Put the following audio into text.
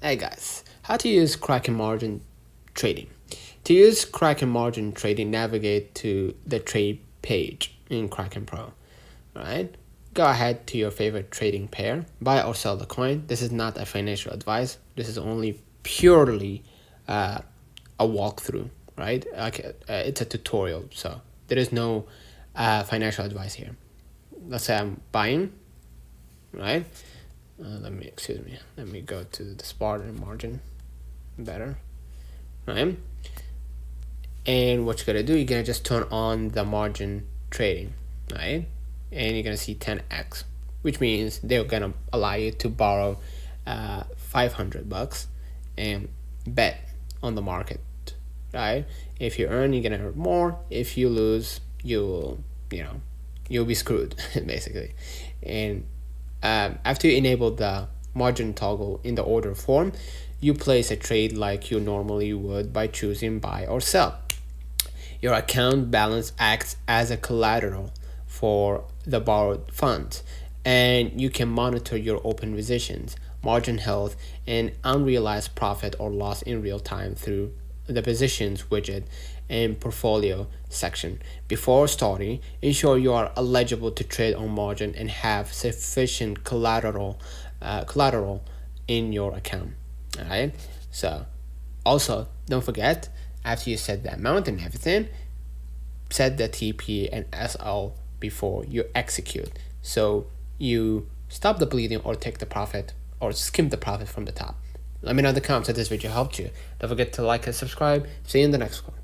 Hey guys, how to use Kraken margin trading. To use Kraken margin trading, navigate to the trade page in Kraken Pro. Right? Go ahead to your favorite trading pair, buy or sell the coin. This is not a financial advice. This is only purely a walkthrough, right? It's a tutorial, so there is no financial advice here. Let's say I'm buying, right? Let me go to the spot and margin better, right? And what you're gonna do, you're gonna just turn on the margin trading, right? And you're gonna see 10x, which means they're gonna allow you to borrow $500 and bet on the market, right? If you earn, you're gonna earn more. If you lose, you'll be screwed basically. And after you enable the margin toggle in the order form, you place a trade like you normally would by choosing buy or sell. Your account balance acts as a collateral for the borrowed funds, and you can monitor your open positions, margin health, and unrealized profit or loss in real time through the positions widget and portfolio section. Before starting, ensure you are eligible to trade on margin and have sufficient collateral in your account. All right. So, also don't forget, after you set the amount and everything, set the TP and SL before you execute. So you stop the bleeding or take the profit or skim the profit from the top. Let me know in the comments if this video helped you. Don't forget to like and subscribe. See you in the next one.